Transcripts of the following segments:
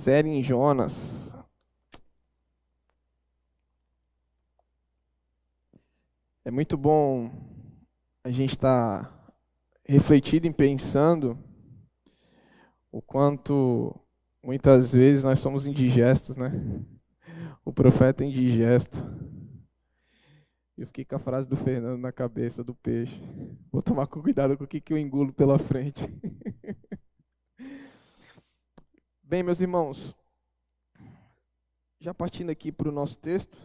série em Jonas. É muito bom a gente estar refletindo e pensando o quanto muitas vezes nós somos indigestos, né? O profeta é indigesto. Eu fiquei com a frase do Fernando na cabeça do peixe. Vou tomar cuidado com o que eu engulo pela frente. Bem, meus irmãos, já partindo aqui para o nosso texto,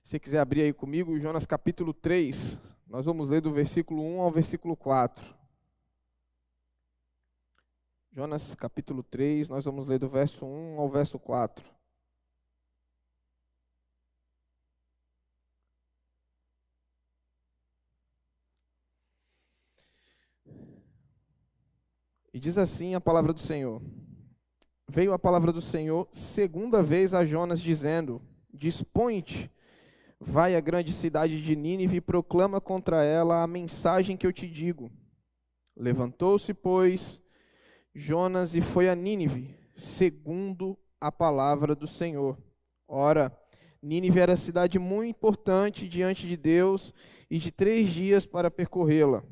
se você quiser abrir aí comigo, Jonas capítulo 3, nós vamos ler do versículo 1 ao versículo 4. Jonas capítulo 3, nós vamos ler do verso 1 ao verso 4. E diz assim a palavra do Senhor. Veio a palavra do Senhor segunda vez a Jonas, dizendo: Dispõe-te, vai à grande cidade de Nínive e proclama contra ela a mensagem que eu te digo. Levantou-se, pois, Jonas e foi a Nínive, segundo a palavra do Senhor. Ora, Nínive era cidade muito importante diante de Deus e de 3 dias para percorrê-la.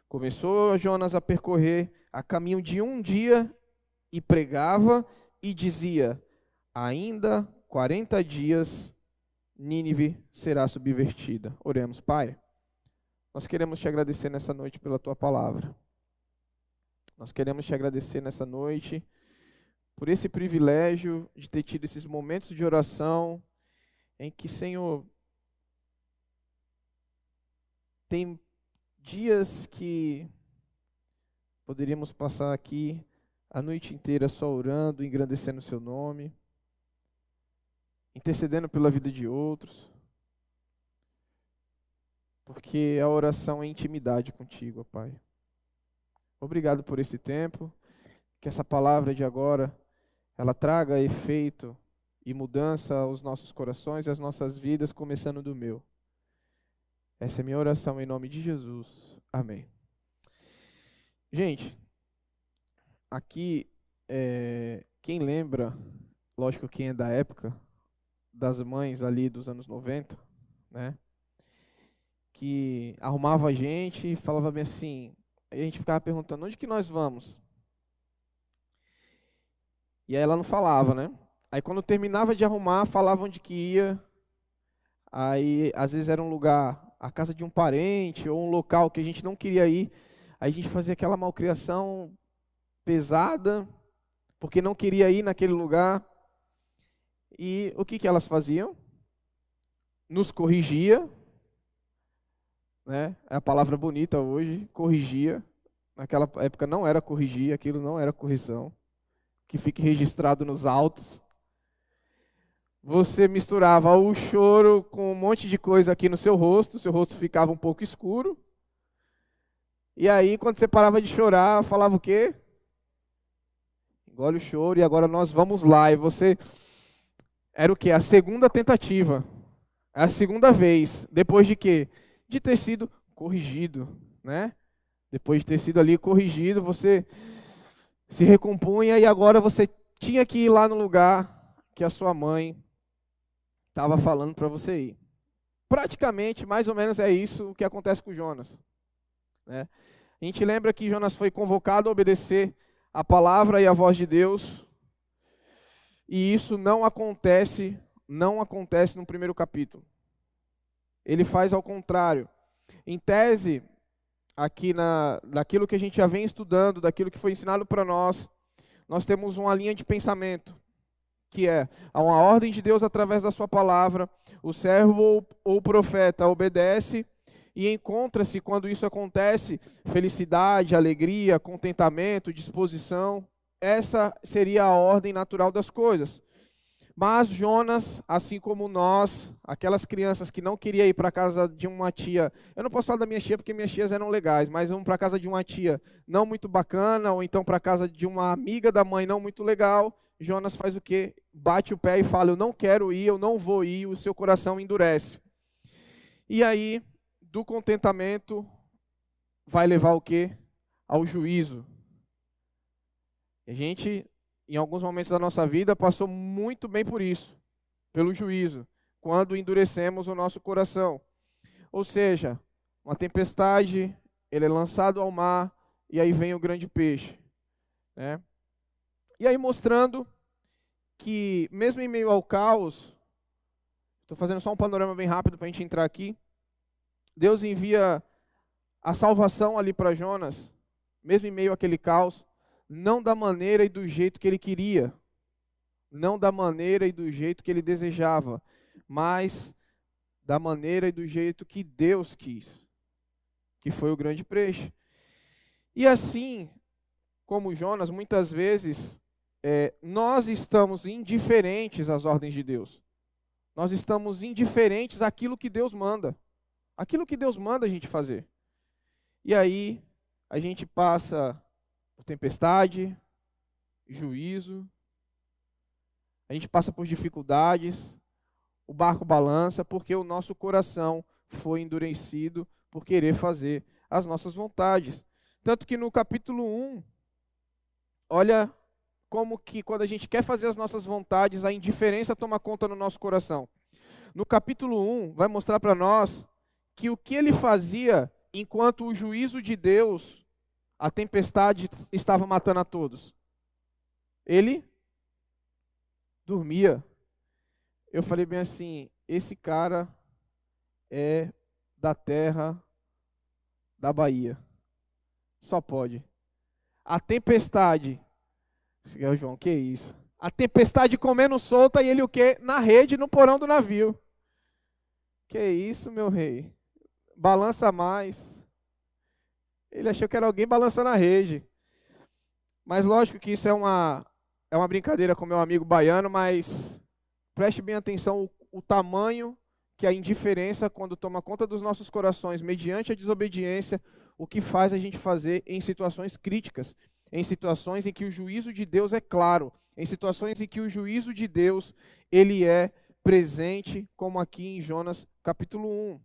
Começou Jonas a percorrer a caminho de 1 dia e pregava e dizia: ainda 40 dias Nínive será subvertida. Oremos, Pai. Nós queremos te agradecer nessa noite pela tua palavra. Nós queremos te agradecer nessa noite por esse privilégio de ter tido esses momentos de oração em que, Senhor, tem dias que poderíamos passar aqui a noite inteira só orando, engrandecendo o seu nome, intercedendo pela vida de outros, porque a oração é intimidade contigo, ó Pai. Obrigado por esse tempo, que essa palavra de agora, ela traga efeito e mudança aos nossos corações e às nossas vidas, começando do meu. Essa é a minha oração em nome de Jesus. Amém. Gente, aqui, quem lembra, lógico quem é da época, das mães ali dos anos 90, né? Que arrumava a gente e falava bem assim, aí a gente ficava perguntando, onde que nós vamos? E aí ela não falava, né? Aí quando terminava de arrumar, falava onde que ia. Aí às vezes era um lugar, a casa de um parente, ou um local que a gente não queria ir. Aí a gente fazia aquela malcriação pesada, porque não queria ir naquele lugar. E o que que elas faziam? Nos corrigia, né? É a palavra bonita hoje, corrigia. Naquela época não era corrigir, aquilo não era correção. Que fique registrado nos autos. Você misturava o choro com um monte de coisa aqui no seu rosto ficava um pouco escuro. E aí, quando você parava de chorar, falava o quê? Engole o choro e agora nós vamos lá. E você, era o quê? A segunda tentativa. A segunda vez. Depois de quê? De ter sido corrigido, né? Depois de ter sido ali corrigido, você se recompunha e agora você tinha que ir lá no lugar que a sua mãe estava falando para você ir. Praticamente, mais ou menos é isso o que acontece com Jonas, né? A gente lembra que Jonas foi convocado a obedecer a palavra e a voz de Deus, e isso não acontece no primeiro capítulo. Ele faz ao contrário. Em tese, aqui daquilo que a gente já vem estudando, daquilo que foi ensinado para nós temos uma linha de pensamento, que é uma ordem de Deus através da sua palavra, o servo ou o profeta obedece e encontra-se, quando isso acontece, felicidade, alegria, contentamento, disposição. Essa seria a ordem natural das coisas. Mas Jonas, assim como nós, aquelas crianças que não queriam ir para a casa de uma tia, eu não posso falar da minha tia porque minhas tias eram legais, mas vamos para a casa de uma tia não muito bacana, ou então para a casa de uma amiga da mãe não muito legal, Jonas faz o quê? Bate o pé e fala, eu não quero ir, eu não vou ir, o seu coração endurece. E aí, do contentamento, vai levar o quê? Ao juízo. A gente em alguns momentos da nossa vida, passou muito bem por isso, pelo juízo, quando endurecemos o nosso coração. Ou seja, uma tempestade, ele é lançado ao mar, e aí vem o grande peixe, né? E aí mostrando que, mesmo em meio ao caos, estou fazendo só um panorama bem rápido para a gente entrar aqui, Deus envia a salvação ali para Jonas, mesmo em meio àquele caos, não da maneira e do jeito que ele queria, não da maneira e do jeito que ele desejava, mas da maneira e do jeito que Deus quis, que foi o grande peixe. E assim como Jonas, muitas vezes nós estamos indiferentes às ordens de Deus. Nós estamos indiferentes àquilo que Deus manda. Aquilo que Deus manda a gente fazer. E aí a gente passa por tempestade, juízo, a gente passa por dificuldades, o barco balança porque o nosso coração foi endurecido por querer fazer as nossas vontades. Tanto que no capítulo 1, olha como que quando a gente quer fazer as nossas vontades, a indiferença toma conta no nosso coração. No capítulo 1, vai mostrar para nós que o que ele fazia enquanto o juízo de Deus, a tempestade estava matando a todos. Ele dormia. Eu falei bem assim, esse cara é da terra da Bahia. Só pode. A tempestade. João, que isso? A tempestade comendo solta e ele o quê? Na rede, no porão do navio. Que isso, meu rei? Balança mais. Ele achou que era alguém balançando a rede. Mas lógico que isso é uma brincadeira com meu amigo baiano, mas preste bem atenção o tamanho que a indiferença, quando toma conta dos nossos corações, mediante a desobediência, o que faz a gente fazer em situações críticas, em situações em que o juízo de Deus é claro, em situações em que o juízo de Deus, ele é presente, como aqui em Jonas capítulo 1.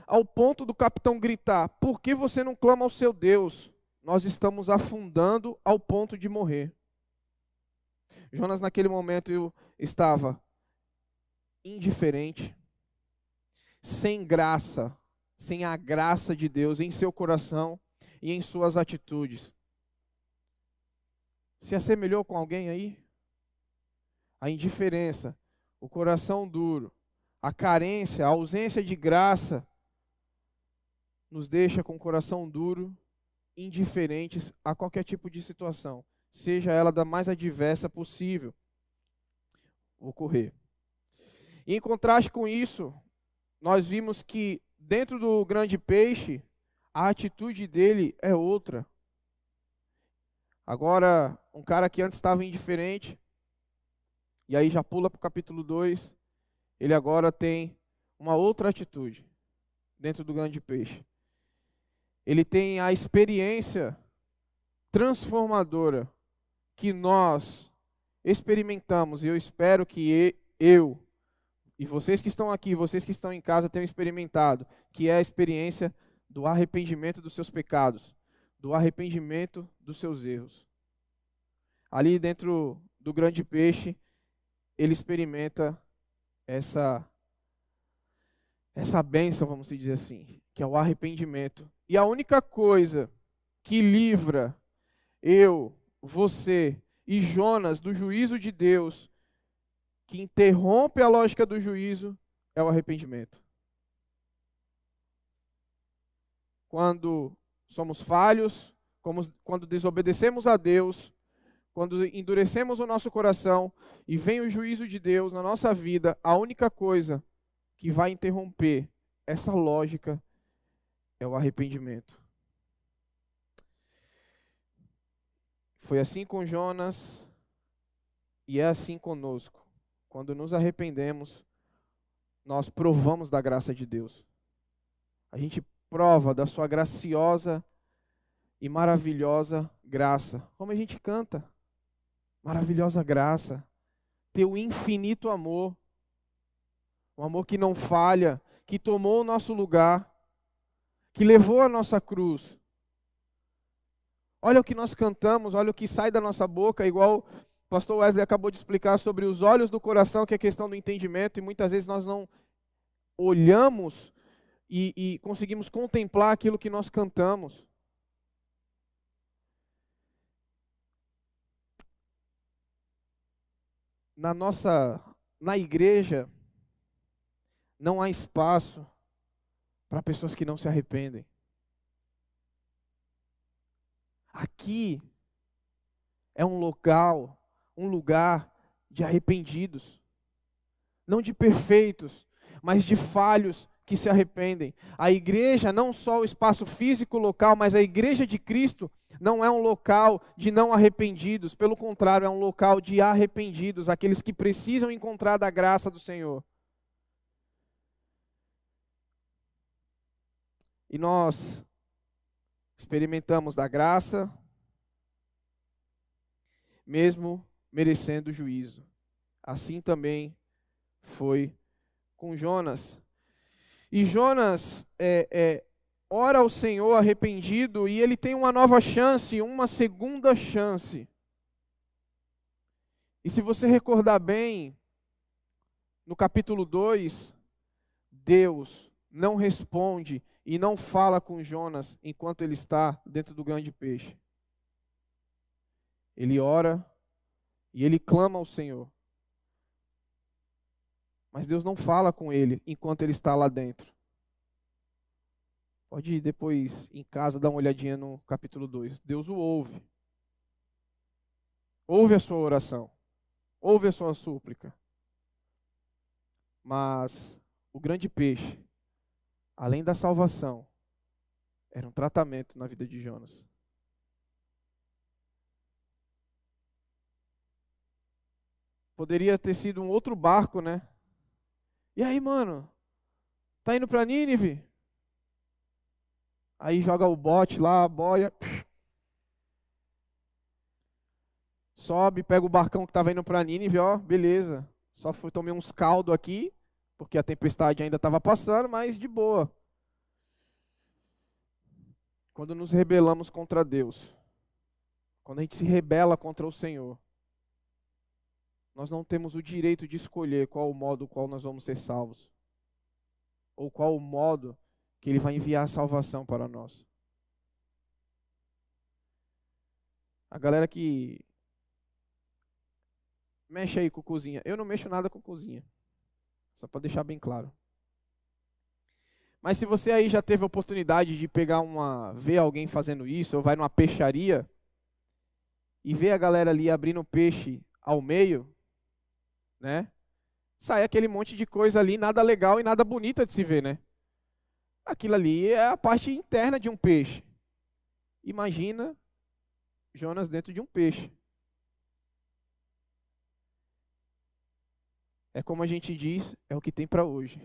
Ao ponto do capitão gritar, por que você não clama ao seu Deus? Nós estamos afundando ao ponto de morrer. Jonas naquele momento estava indiferente, sem graça, sem a graça de Deus em seu coração e em suas atitudes. Se assemelhou com alguém aí? A indiferença, o coração duro, a carência, a ausência de graça, nos deixa com o coração duro, indiferentes a qualquer tipo de situação, seja ela da mais adversa possível ocorrer. E em contraste com isso, nós vimos que dentro do grande peixe, a atitude dele é outra. Agora, um cara que antes estava indiferente, e aí já pula para o capítulo 2, ele agora tem uma outra atitude dentro do grande peixe. Ele tem a experiência transformadora que nós experimentamos, e eu espero que eu e vocês que estão aqui, vocês que estão em casa tenham experimentado, que é a experiência do arrependimento dos seus pecados, do arrependimento dos seus erros. Ali dentro do grande peixe, ele experimenta essa bênção, vamos dizer assim, que é o arrependimento. E a única coisa que livra eu, você e Jonas do juízo de Deus, que interrompe a lógica do juízo, é o arrependimento. Quando somos falhos, quando desobedecemos a Deus, quando endurecemos o nosso coração e vem o juízo de Deus na nossa vida, a única coisa que vai interromper essa lógica é o arrependimento. Foi assim com Jonas e é assim conosco. Quando nos arrependemos, nós provamos da graça de Deus. A gente prova da sua graciosa e maravilhosa graça. Como a gente canta. Maravilhosa graça. Teu infinito amor. Um amor que não falha, que tomou o nosso lugar, que levou a nossa cruz. Olha o que nós cantamos, olha o que sai da nossa boca, igual o pastor Wesley acabou de explicar sobre os olhos do coração, que é questão do entendimento, e muitas vezes nós não olhamos e conseguimos contemplar aquilo que nós cantamos. Na igreja, não há espaço para pessoas que não se arrependem. Aqui é um lugar de arrependidos, não de perfeitos, mas de falhos que se arrependem. A igreja, não só o espaço físico local, mas a igreja de Cristo não é um local de não arrependidos, pelo contrário, é um local de arrependidos, aqueles que precisam encontrar da graça do Senhor. E nós experimentamos da graça, mesmo merecendo juízo. Assim também foi com Jonas. E Jonas ora ao Senhor arrependido e ele tem uma nova chance, uma segunda chance. E se você recordar bem, no capítulo 2, Deus não responde e não fala com Jonas enquanto ele está dentro do grande peixe. Ele ora e ele clama ao Senhor. Mas Deus não fala com ele enquanto ele está lá dentro. Pode ir depois em casa dar uma olhadinha no capítulo 2. Deus o ouve. Ouve a sua oração. Ouve a sua súplica. Mas o grande peixe, além da salvação, era um tratamento na vida de Jonas. Poderia ter sido um outro barco, né? E aí, mano? Tá indo para Nínive? Aí joga o bote lá, a boia. Sobe, pega o barcão que estava indo para Nínive, ó, beleza. Só tomei uns caldos aqui, porque a tempestade ainda estava passando, mas de boa. Quando nos rebelamos contra Deus, quando a gente se rebela contra o Senhor, nós não temos o direito de escolher qual o modo qual nós vamos ser salvos, ou qual o modo que Ele vai enviar a salvação para nós. A galera que mexe aí com cozinha, eu não mexo nada com cozinha, só para deixar bem claro. Mas se você aí já teve a oportunidade de ver alguém fazendo isso, ou vai numa peixaria e ver a galera ali abrindo o peixe ao meio, né? Sai aquele monte de coisa ali, nada legal e nada bonita de se ver, né? Aquilo ali é a parte interna de um peixe. Imagina Jonas dentro de um peixe. É como a gente diz, é o que tem para hoje.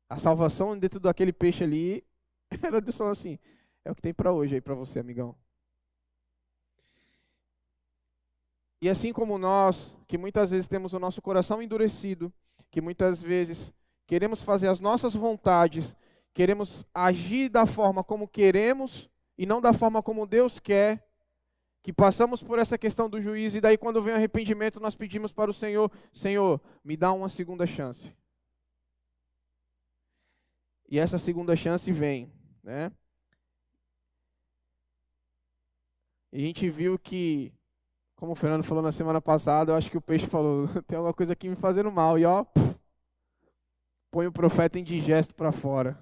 A salvação dentro daquele peixe ali era só assim, é o que tem para hoje aí para você, amigão. E assim como nós, que muitas vezes temos o nosso coração endurecido, que muitas vezes queremos fazer as nossas vontades, queremos agir da forma como queremos e não da forma como Deus quer, que passamos por essa questão do juízo e daí quando vem o arrependimento nós pedimos para o Senhor, Senhor, me dá uma segunda chance. E essa segunda chance vem, né? E a gente viu que, como o Fernando falou na semana passada, eu acho que o peixe falou, tem alguma coisa aqui me fazendo mal. E ó, põe o profeta indigesto para fora.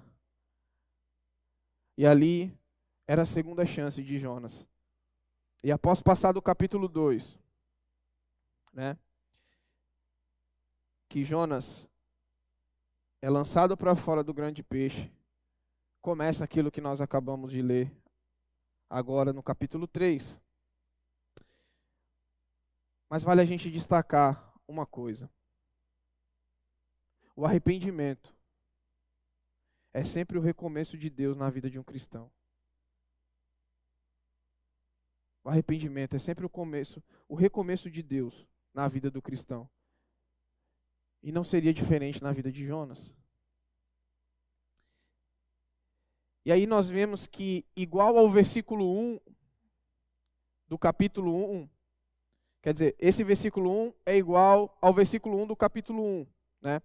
E ali era a segunda chance de Jonas. E após passar do capítulo 2, né, que Jonas é lançado para fora do grande peixe, começa aquilo que nós acabamos de ler agora no capítulo 3. Mas vale a gente destacar uma coisa. O arrependimento é sempre o recomeço de Deus na vida de um cristão. O arrependimento é sempre o recomeço de Deus na vida do cristão. E não seria diferente na vida de Jonas. E aí nós vemos que, igual ao versículo 1 do capítulo 1, quer dizer, esse versículo 1 é igual ao versículo 1 do capítulo 1, né?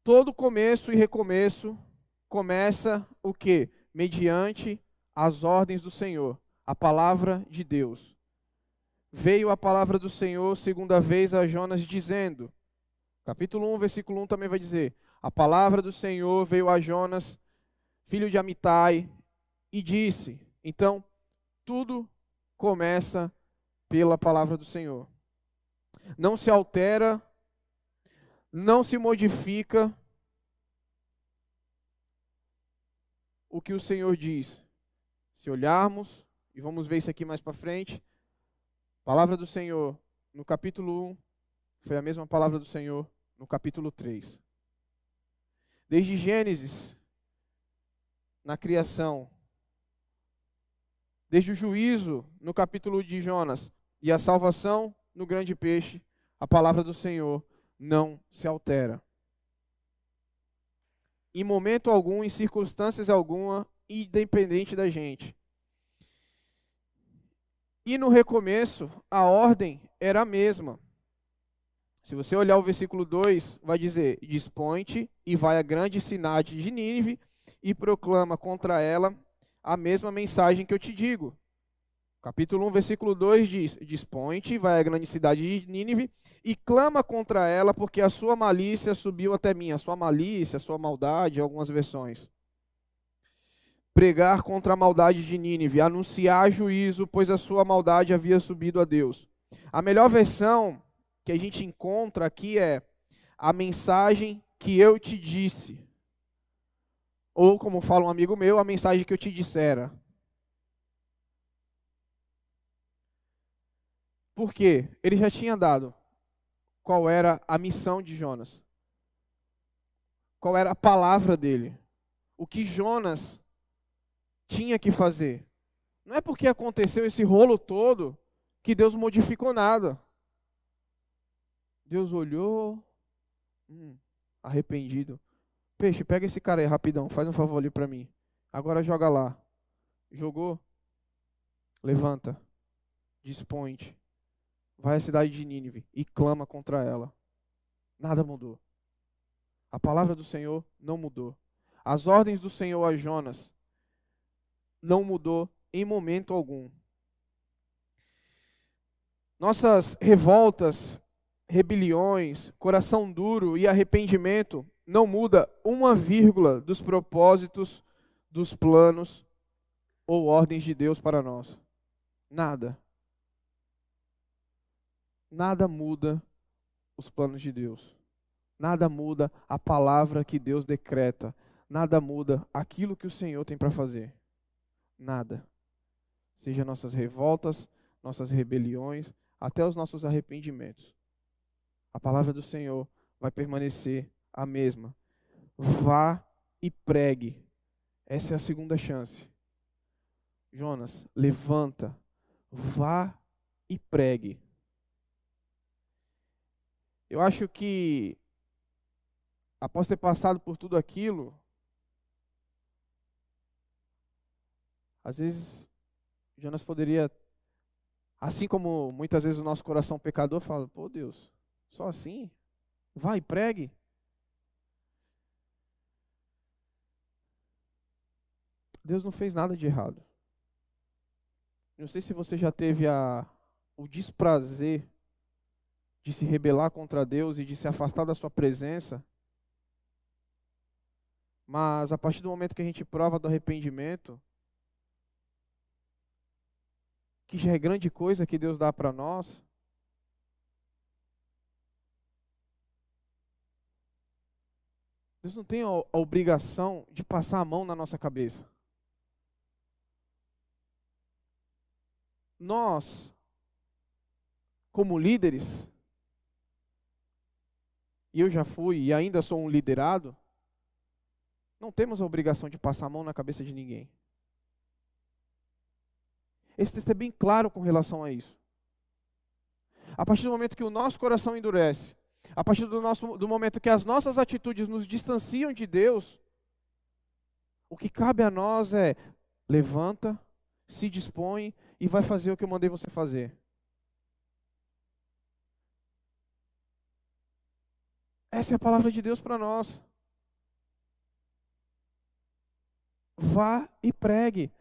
Todo começo e recomeço começa o quê? Mediante as ordens do Senhor, a palavra de Deus. Veio a palavra do Senhor segunda vez a Jonas dizendo, capítulo 1, versículo 1 também vai dizer, a palavra do Senhor veio a Jonas, filho de Amitai, e disse. Então, tudo começa pela palavra do Senhor. Não se altera, não se modifica o que o Senhor diz. Se olharmos, e vamos ver isso aqui mais para frente, a palavra do Senhor no capítulo 1 foi a mesma palavra do Senhor no capítulo 3. Desde Gênesis, na criação, desde o juízo no capítulo de Jonas e a salvação no grande peixe, a palavra do Senhor não se altera. Em momento algum, em circunstâncias alguma, independente da gente. E no recomeço, a ordem era a mesma. Se você olhar o versículo 2, vai dizer, dispõe-te e vai à grande cidade de Nínive e proclama contra ela a mesma mensagem que eu te digo. Capítulo 1, versículo 2 diz, dispõe-te, vai à grande cidade de Nínive e clama contra ela, porque a sua malícia subiu até mim. A sua malícia, a sua maldade, algumas versões. Pregar contra a maldade de Nínive, anunciar juízo, pois a sua maldade havia subido a Deus. A melhor versão que a gente encontra aqui é a mensagem que eu te disse. Ou, como fala um amigo meu, a mensagem que eu te dissera. Por quê? Ele já tinha dado qual era a missão de Jonas. Qual era a palavra dele. O que Jonas tinha que fazer. Não é porque aconteceu esse rolo todo que Deus modificou nada. Deus olhou, arrependido. Peixe, pega esse cara aí rapidão, faz um favor ali para mim. Agora joga lá. Jogou? Levanta. Dispõe-te. Vai à cidade de Nínive e clama contra ela. Nada mudou. A palavra do Senhor não mudou. As ordens do Senhor a Jonas não mudou em momento algum. Nossas revoltas, rebeliões, coração duro e arrependimento não muda uma vírgula dos propósitos, dos planos ou ordens de Deus para nós. Nada. Nada muda os planos de Deus. Nada muda a palavra que Deus decreta. Nada muda aquilo que o Senhor tem para fazer. Nada. Seja nossas revoltas, nossas rebeliões, até os nossos arrependimentos. A palavra do Senhor vai permanecer a mesma. Vá e pregue. Essa é a segunda chance. Jonas, levanta, vá e pregue. Eu acho que, após ter passado por tudo aquilo, às vezes, Jonas poderia, assim como muitas vezes o nosso coração pecador fala, pô Deus, só assim? Vai e pregue. Deus não fez nada de errado. Não sei se você já teve o desprazer de se rebelar contra Deus e de se afastar da sua presença. Mas a partir do momento que a gente prova do arrependimento, que já é grande coisa que Deus dá para nós, Deus não tem a obrigação de passar a mão na nossa cabeça. Nós, como líderes, e eu já fui e ainda sou um liderado, não temos a obrigação de passar a mão na cabeça de ninguém. Esse texto é bem claro com relação a isso. A partir do momento que o nosso coração endurece, a partir do momento que as nossas atitudes nos distanciam de Deus, O que cabe a nós é: levanta, se dispõe e vai fazer o que eu mandei você fazer. Essa é a palavra de Deus para nós. Vá e pregue.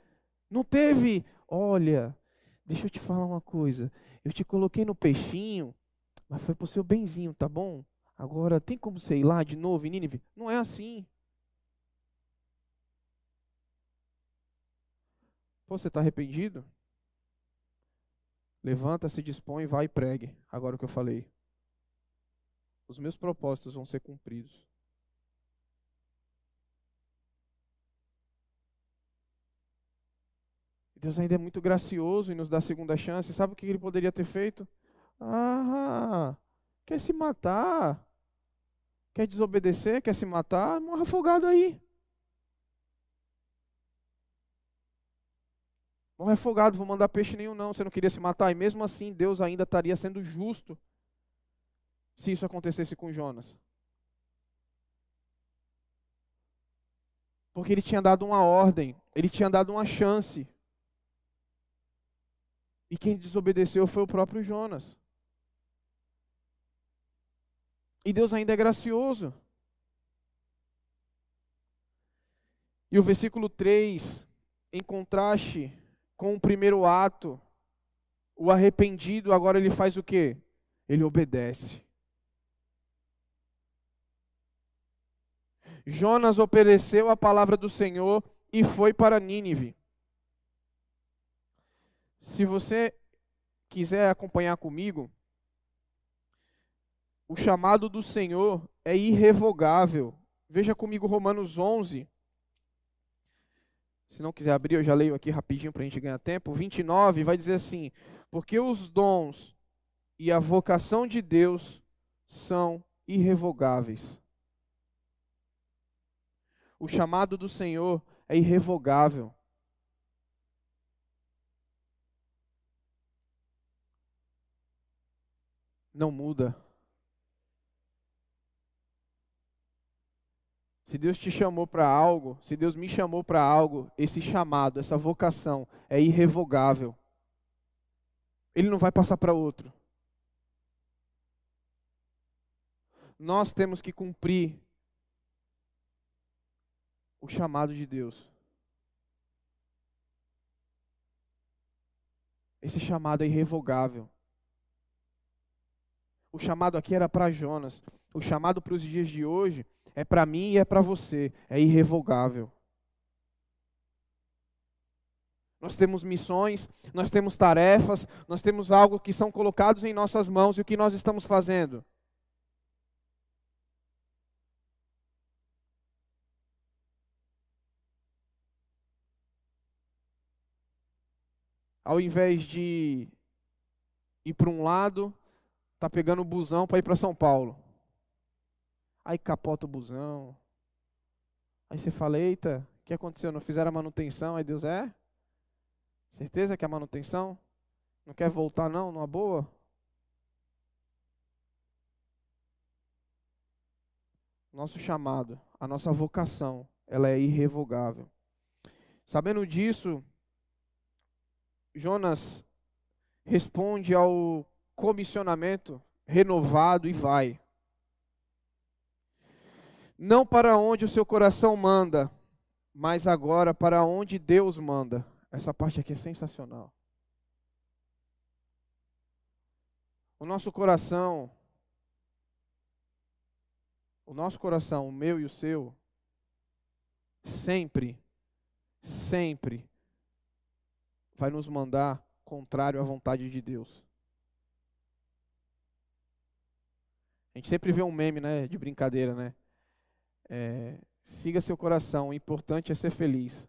Não teve, olha, deixa eu te falar uma coisa. Eu te coloquei no peixinho, mas foi pro seu benzinho, tá bom? Agora, tem como você ir lá de novo em Nínive? Não é assim. Pô, você está arrependido? Levanta, se dispõe, vai e pregue. Agora o que eu falei. Os meus propósitos vão ser cumpridos. Deus ainda é muito gracioso e nos dá segunda chance. Sabe o que ele poderia ter feito? Ah, quer se matar? Quer desobedecer? Quer se matar? Morra afogado aí. Morra afogado, vou mandar peixe nenhum não. Você não queria se matar? E mesmo assim, Deus ainda estaria sendo justo se isso acontecesse com Jonas. Porque ele tinha dado uma ordem, ele tinha dado uma chance. E quem desobedeceu foi o próprio Jonas. E Deus ainda é gracioso. E o versículo 3, em contraste com o primeiro ato, o arrependido, agora ele faz o quê? Ele obedece. Jonas obedeceu a palavra do Senhor e foi para Nínive. Se você quiser acompanhar comigo, o chamado do Senhor é irrevogável. Veja comigo Romanos 11. Se não quiser abrir, eu já leio aqui rapidinho para a gente ganhar tempo. 29 vai dizer assim: porque os dons e a vocação de Deus são irrevogáveis. O chamado do Senhor é irrevogável. Não muda. Se Deus te chamou para algo, se Deus me chamou para algo, esse chamado, essa vocação é irrevogável. Ele não vai passar para outro. Nós temos que cumprir o chamado de Deus. Esse chamado é irrevogável. O chamado aqui era para Jonas. O chamado para os dias de hoje é para mim e é para você. É irrevogável. Nós temos missões, nós temos tarefas, nós temos algo que são colocados em nossas mãos e o que nós estamos fazendo? Ao invés de ir para um lado, tá pegando o busão para ir para São Paulo. Aí capota o busão. Aí você fala: eita, o que aconteceu? Não fizeram a manutenção? Aí Deus: certeza que é a manutenção? Não quer voltar não, numa boa? Nosso chamado, a nossa vocação, ela é irrevogável. Sabendo disso, Jonas responde ao comissionamento renovado e vai. Não para onde o seu coração manda, mas agora para onde Deus manda. Essa parte aqui é sensacional. O nosso coração, o meu e o seu, sempre, sempre vai nos mandar contrário à vontade de Deus. A gente sempre vê um meme, né, de brincadeira, né? Siga seu coração, o importante é ser feliz.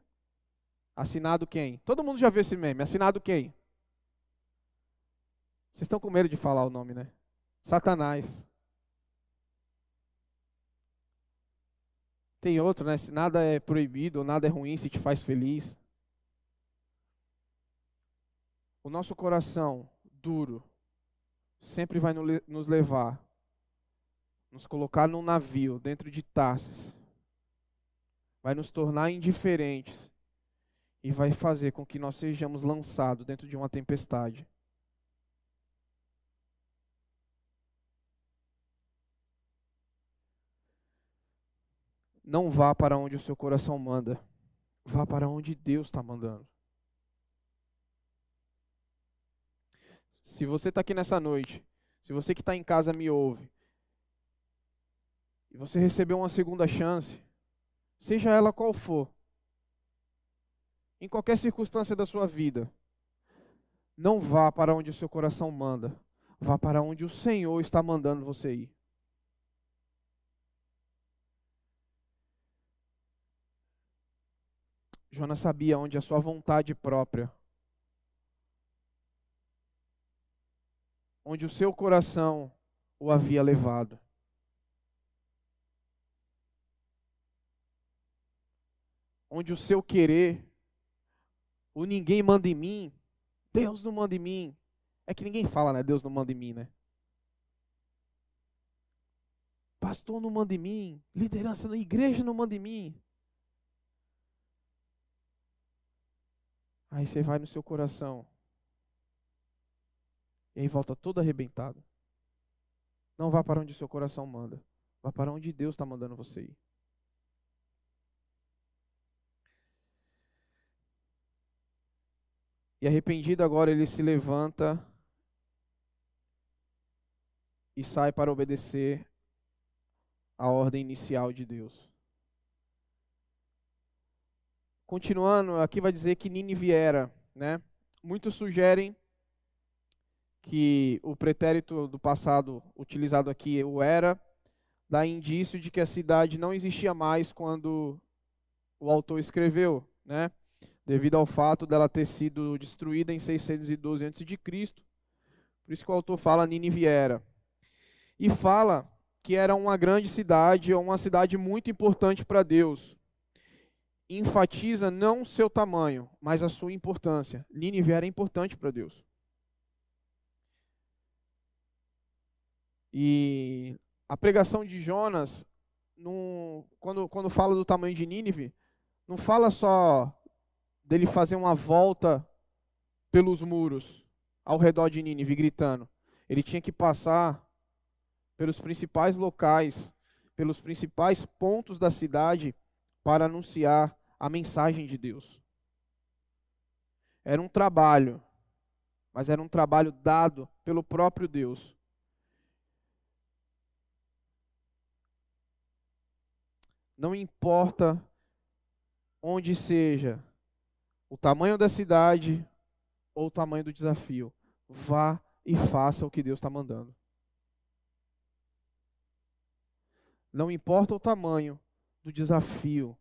Assinado quem? Todo mundo já viu esse meme. Assinado quem? Vocês estão com medo de falar o nome, né? Satanás. Tem outro, né? Se nada é proibido, nada é ruim, se te faz feliz. O nosso coração duro sempre vai nos levar, nos colocar num navio dentro de Tarsis, vai nos tornar indiferentes e vai fazer com que nós sejamos lançados dentro de uma tempestade. Não vá para onde o seu coração manda, vá para onde Deus está mandando. Se você está aqui nessa noite, se você que está em casa me ouve, e você recebeu uma segunda chance, seja ela qual for, em qualquer circunstância da sua vida, não vá para onde o seu coração manda, vá para onde o Senhor está mandando você ir. Jonas sabia onde a sua vontade própria, onde o seu coração o havia levado. Onde o seu querer, o ninguém manda em mim, Deus não manda em mim. É que ninguém fala, né? Deus não manda em mim, né? Pastor não manda em mim, liderança na igreja não manda em mim. Aí você vai no seu coração. E aí volta todo arrebentado. Não vá para onde o seu coração manda. Vá para onde Deus está mandando você ir. E arrependido agora ele se levanta e sai para obedecer a ordem inicial de Deus. Continuando, aqui vai dizer que Nínive era, né? Muitos sugerem que o pretérito do passado utilizado aqui, o era, dá indício de que a cidade não existia mais quando o autor escreveu, né? Devido ao fato dela ter sido destruída em 612 a.C. Por isso que o autor fala Nínive era. E fala que era uma grande cidade, ou uma cidade muito importante para Deus. Enfatiza não o seu tamanho, mas a sua importância. Nínive era importante para Deus. E a pregação de Jonas, quando fala do tamanho de Nínive, não fala só dele fazer uma volta pelos muros ao redor de Nínive, gritando. Ele tinha que passar pelos principais locais, pelos principais pontos da cidade para anunciar a mensagem de Deus. Era um trabalho, mas era um trabalho dado pelo próprio Deus. Não importa onde seja, o tamanho da cidade ou o tamanho do desafio, vá e faça o que Deus está mandando. Não importa o tamanho do desafio.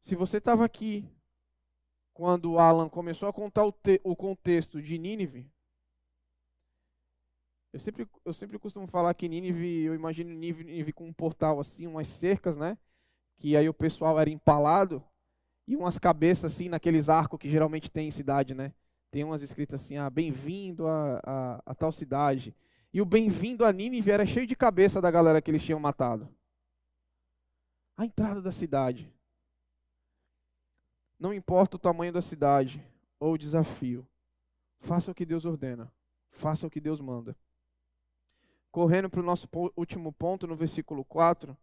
Se você estava aqui quando o Alan começou a contar o contexto de Nínive, eu sempre costumo falar que Nínive, eu imagino Nínive com um portal assim, umas cercas, né? Que aí o pessoal era empalado e umas cabeças assim, naqueles arcos que geralmente tem em cidade, né? Tem umas escritas assim, bem-vindo a tal cidade. E o bem-vindo a Nínive era cheio de cabeça da galera que eles tinham matado. A entrada da cidade. Não importa o tamanho da cidade ou o desafio. Faça o que Deus ordena. Faça o que Deus manda. Correndo para o nosso último ponto, no versículo 4,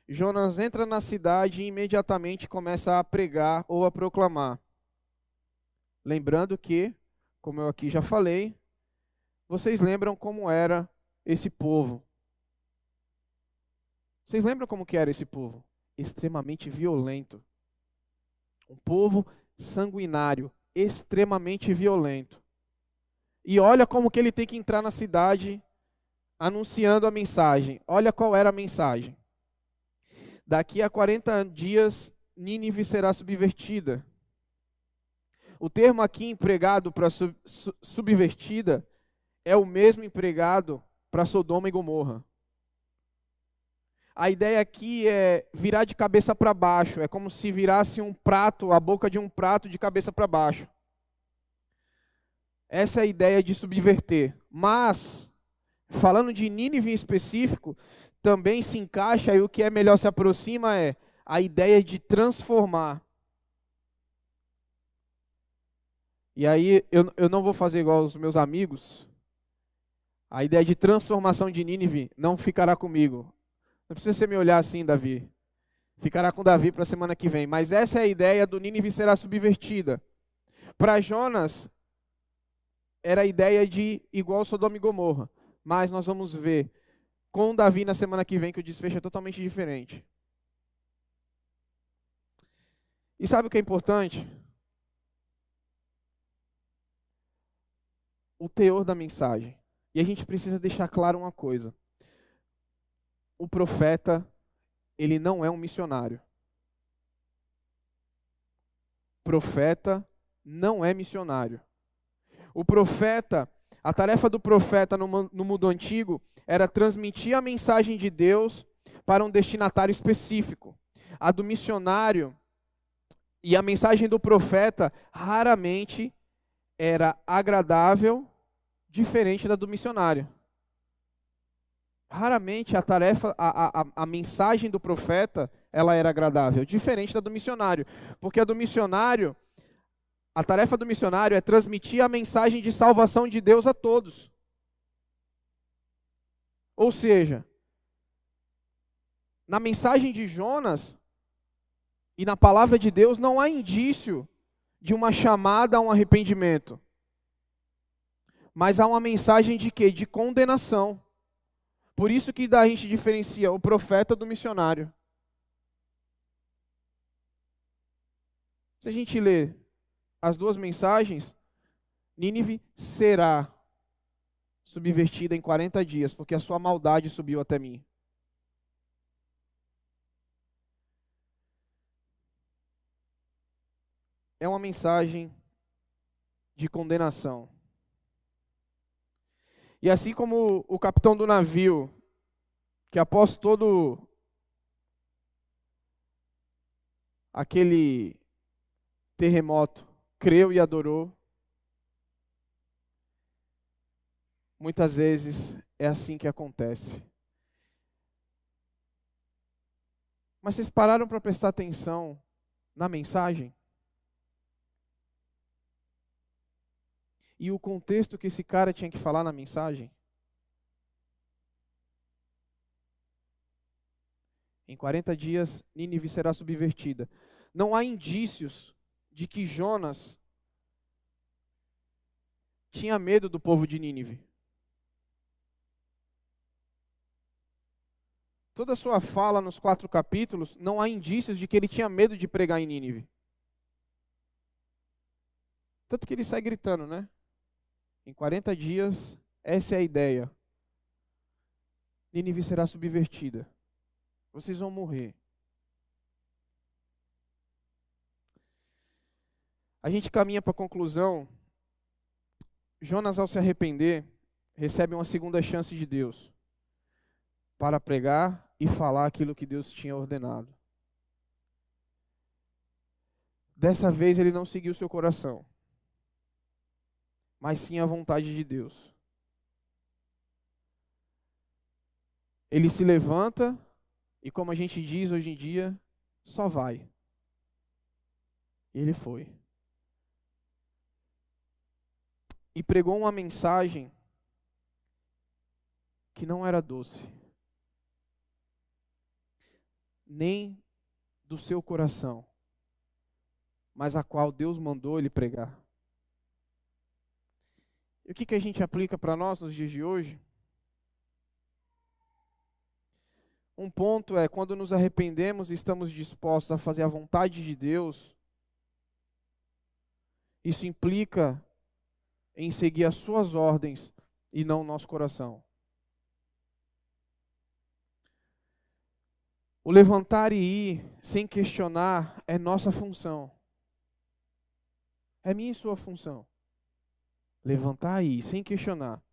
Jonas entra na cidade e imediatamente começa a pregar ou a proclamar. Lembrando que, como eu aqui já falei, vocês lembram como era esse povo. Vocês lembram como que era esse povo? Extremamente violento. Um povo sanguinário, extremamente violento. E olha como que ele tem que entrar na cidade anunciando a mensagem. Olha qual era a mensagem. Daqui a 40 dias, Nínive será subvertida. O termo aqui empregado para subvertida é o mesmo empregado para Sodoma e Gomorra. A ideia aqui é virar de cabeça para baixo. É como se virasse um prato, a boca de um prato de cabeça para baixo. Essa é a ideia de subverter. Mas, falando de Nínive em específico, também se encaixa, e o que é melhor se aproxima é a ideia de transformar. E aí eu não vou fazer igual os meus amigos. A ideia de transformação de Nínive não ficará comigo. Não precisa você me olhar assim, Davi. Ficará com Davi para a semana que vem. Mas essa é a ideia do Nínive será subvertida. Para Jonas, era a ideia de igual Sodoma e Gomorra. Mas nós vamos ver com Davi na semana que vem que o desfecho é totalmente diferente. E sabe o que é importante? O teor da mensagem. E a gente precisa deixar claro uma coisa. O profeta, ele não é um missionário. O profeta não é missionário. O profeta, a tarefa do profeta no mundo antigo era transmitir a mensagem de Deus para um destinatário específico. A do missionário e a mensagem do profeta raramente era agradável, diferente da do missionário. Raramente a tarefa, a mensagem do profeta, ela era agradável, diferente da do missionário. Porque a do missionário, a tarefa do missionário é transmitir a mensagem de salvação de Deus a todos. Ou seja, na mensagem de Jonas e na palavra de Deus não há indício de uma chamada a um arrependimento. Mas há uma mensagem de quê? De condenação. Por isso que a gente diferencia o profeta do missionário. Se a gente ler as duas mensagens, Nínive será subvertida em 40 dias, porque a sua maldade subiu até mim. É uma mensagem de condenação. E assim como o capitão do navio, que após todo aquele terremoto, creu e adorou, muitas vezes é assim que acontece. Mas vocês pararam para prestar atenção na mensagem? E o contexto que esse cara tinha que falar na mensagem? Em 40 dias, Nínive será subvertida. Não há indícios de que Jonas tinha medo do povo de Nínive. Toda a sua fala nos 4 capítulos, não há indícios de que ele tinha medo de pregar em Nínive. Tanto que ele sai gritando, né? Em 40 dias, essa é a ideia. Nínive será subvertida. Vocês vão morrer. A gente caminha para a conclusão. Jonas, ao se arrepender, recebe uma segunda chance de Deus para pregar e falar aquilo que Deus tinha ordenado. Dessa vez ele não seguiu seu coração, mas sim a vontade de Deus. Ele se levanta e, como a gente diz hoje em dia, só vai. E ele foi. E pregou uma mensagem que não era doce, nem do seu coração, mas a qual Deus mandou ele pregar. E o que a gente aplica para nós nos dias de hoje? Um ponto é, quando nos arrependemos e estamos dispostos a fazer a vontade de Deus, isso implica em seguir as suas ordens e não o nosso coração. O levantar e ir sem questionar é nossa função. É minha e sua função. Levantar e ir sem questionar.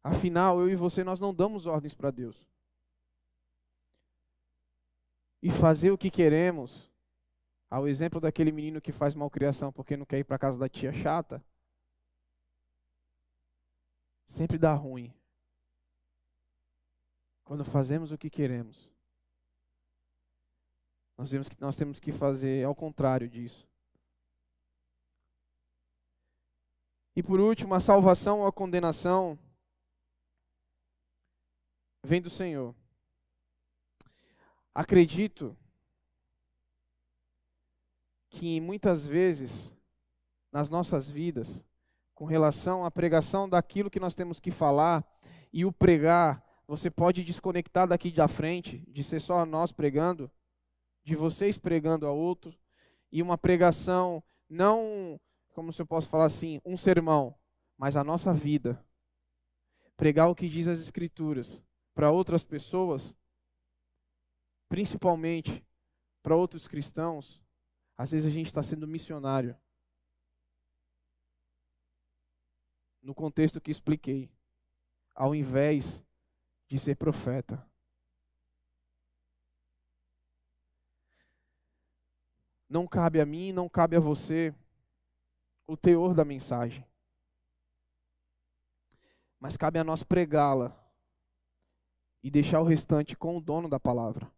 Afinal, eu e você, nós não damos ordens para Deus. E fazer o que queremos, ao exemplo daquele menino que faz malcriação porque não quer ir para a casa da tia chata, sempre dá ruim. Quando fazemos o que queremos. Nós temos que fazer ao contrário disso. E por último, a salvação ou a condenação vem do Senhor. Acredito que muitas vezes, nas nossas vidas, com relação à pregação daquilo que nós temos que falar, e o pregar, você pode desconectar daqui da frente, de ser só nós pregando, de vocês pregando a outro, e uma pregação, não, como se eu posso falar assim, um sermão, mas a nossa vida. Pregar o que diz as Escrituras para outras pessoas, principalmente para outros cristãos, às vezes a gente está sendo missionário. No contexto que expliquei, ao invés de ser profeta. Não cabe a mim, não cabe a você o teor da mensagem. Mas cabe a nós pregá-la e deixar o restante com o dono da palavra,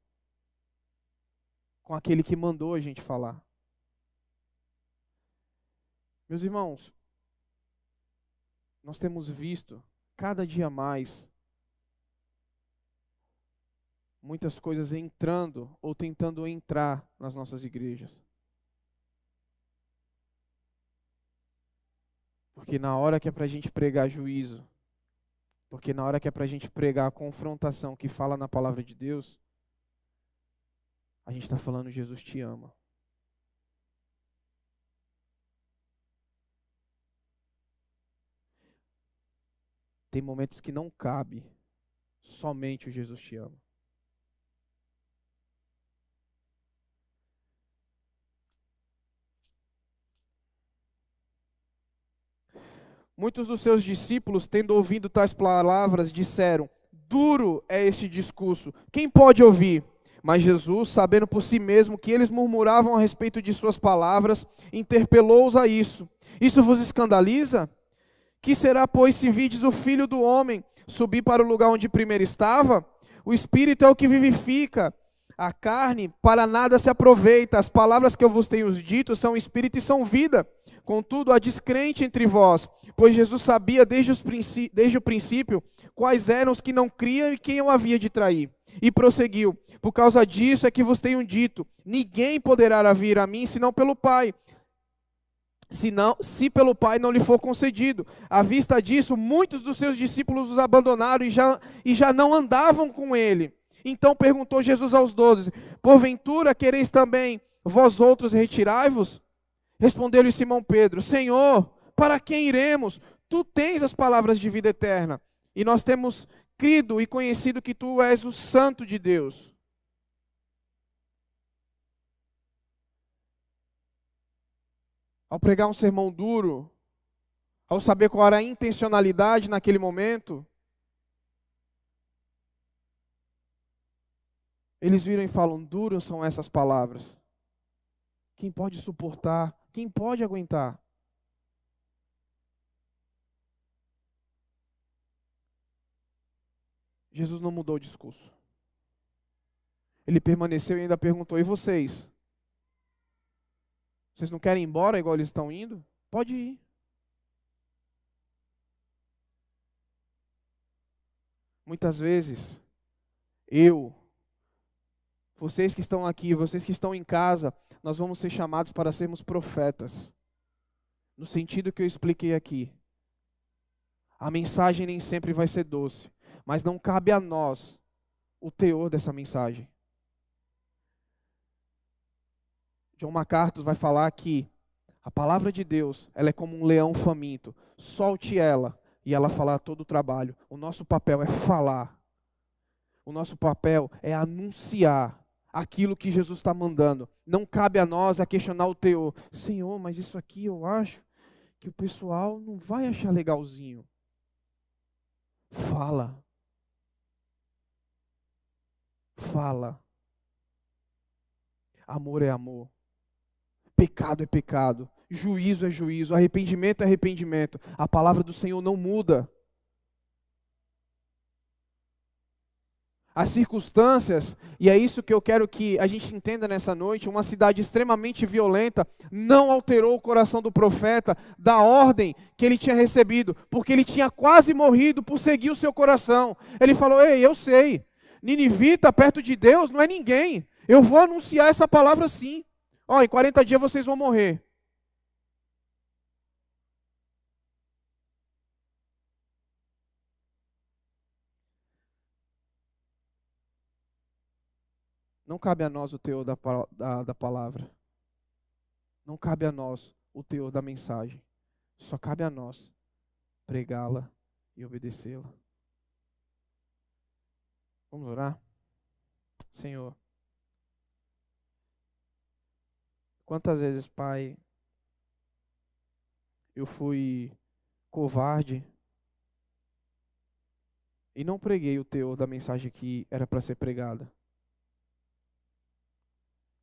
com aquele que mandou a gente falar. Meus irmãos, nós temos visto cada dia mais muitas coisas entrando ou tentando entrar nas nossas igrejas. Porque na hora que é para a gente pregar juízo, porque na hora que é para a gente pregar a confrontação que fala na palavra de Deus, a gente está falando Jesus te ama. Tem momentos que não cabe somente o Jesus te ama. Muitos dos seus discípulos, tendo ouvido tais palavras, disseram: duro é este discurso, quem pode ouvir? Mas Jesus, sabendo por si mesmo que eles murmuravam a respeito de suas palavras, interpelou-os a isso. Isso vos escandaliza? Que será, pois, se vides o Filho do Homem subir para o lugar onde primeiro estava? O Espírito é o que vivifica, a carne para nada se aproveita. As palavras que eu vos tenho dito são Espírito e são vida. Contudo, há descrente entre vós, pois Jesus sabia desde o princípio quais eram os que não criam e quem o havia de trair. E prosseguiu: por causa disso é que vos tenho dito, ninguém poderá vir a mim senão pelo Pai. Se pelo Pai não lhe for concedido. À vista disso, muitos dos seus discípulos os abandonaram e já não andavam com ele. Então perguntou Jesus aos 12, porventura quereis também vós outros retirai-vos? Respondeu-lhe Simão Pedro, Senhor, para quem iremos? Tu tens as palavras de vida eterna, e nós temos crido e conhecido que tu és o Santo de Deus. Ao pregar um sermão duro, ao saber qual era a intencionalidade naquele momento, eles viram e falam, duras são essas palavras. Quem pode suportar? Quem pode aguentar? Jesus não mudou o discurso. Ele permaneceu e ainda perguntou, e vocês? Vocês não querem ir embora igual eles estão indo? Pode ir. Muitas vezes, vocês que estão aqui, vocês que estão em casa, nós vamos ser chamados para sermos profetas. No sentido que eu expliquei aqui. A mensagem nem sempre vai ser doce, mas não cabe a nós o teor dessa mensagem. John MacArthur vai falar que a palavra de Deus, ela é como um leão faminto. Solte ela e ela fará todo o trabalho. O nosso papel é falar. O nosso papel é anunciar aquilo que Jesus está mandando. Não cabe a nós a questionar o teor. Senhor, mas isso aqui eu acho que o pessoal não vai achar legalzinho. Fala. Fala. Amor é amor. Pecado é pecado. Juízo é juízo. Arrependimento é arrependimento. A palavra do Senhor não muda. As circunstâncias, e é isso que eu quero que a gente entenda nessa noite, uma cidade extremamente violenta não alterou o coração do profeta da ordem que ele tinha recebido, porque ele tinha quase morrido por seguir o seu coração. Ele falou: ei, eu sei, ninivita perto de Deus não é ninguém, eu vou anunciar essa palavra sim. Ó, em 40 dias vocês vão morrer. Não cabe a nós o teor da palavra. Não cabe a nós o teor da mensagem. Só cabe a nós pregá-la e obedecê-la. Vamos orar? Senhor, quantas vezes, Pai, eu fui covarde e não preguei o teor da mensagem que era para ser pregada.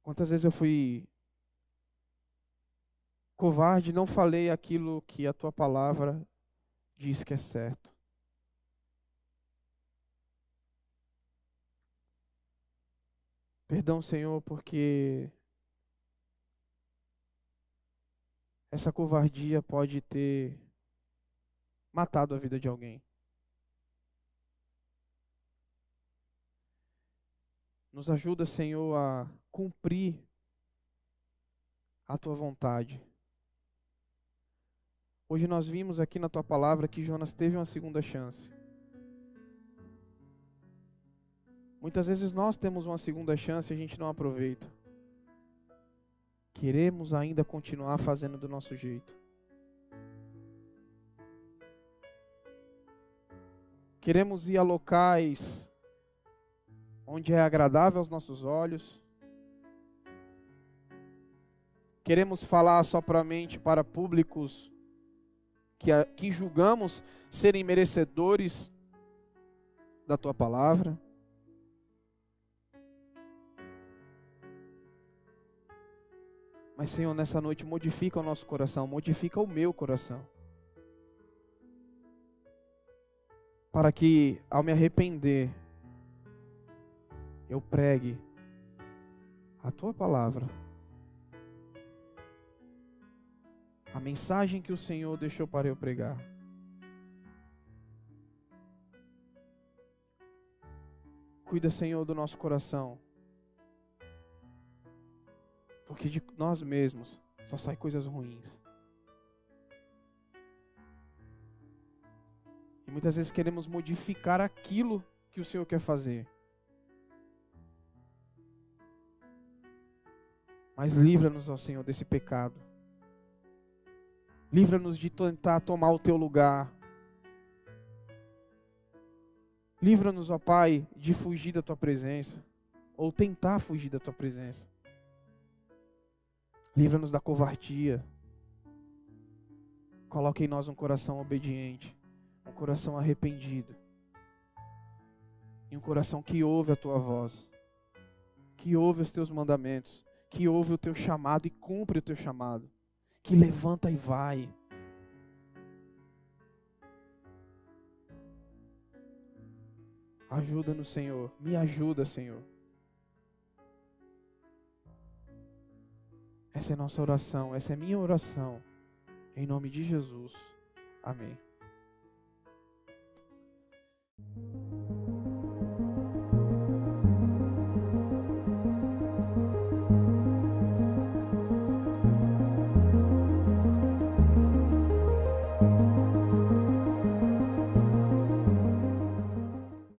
Quantas vezes eu fui covarde e não falei aquilo que a tua palavra diz que é certo. Perdão, Senhor, porque essa covardia pode ter matado a vida de alguém. Nos ajuda, Senhor, a cumprir a tua vontade. Hoje nós vimos aqui na tua palavra que Jonas teve uma segunda chance. Muitas vezes nós temos uma segunda chance e a gente não aproveita. Queremos ainda continuar fazendo do nosso jeito. Queremos ir a locais onde é agradável aos nossos olhos. Queremos falar somente para públicos que julgamos serem merecedores da tua palavra. Mas, Senhor, nessa noite modifica o nosso coração, modifica o meu coração. Para que, ao me arrepender, eu pregue a tua palavra. A mensagem que o Senhor deixou para eu pregar. Cuida, Senhor, do nosso coração. Porque de nós mesmos só saem coisas ruins. E muitas vezes queremos modificar aquilo que o Senhor quer fazer. Mas livra-nos, ó Senhor, desse pecado. Livra-nos de tentar tomar o teu lugar. Livra-nos, ó Pai, de fugir da tua presença. Ou tentar fugir da tua presença. Livra-nos da covardia. Coloque em nós um coração obediente. Um coração arrependido. E um coração que ouve a tua voz. Que ouve os teus mandamentos. Que ouve o teu chamado e cumpre o teu chamado. Que levanta e vai. Ajuda-nos, Senhor. Me ajuda, Senhor. Essa é a nossa oração. Essa é a minha oração. Em nome de Jesus. Amém.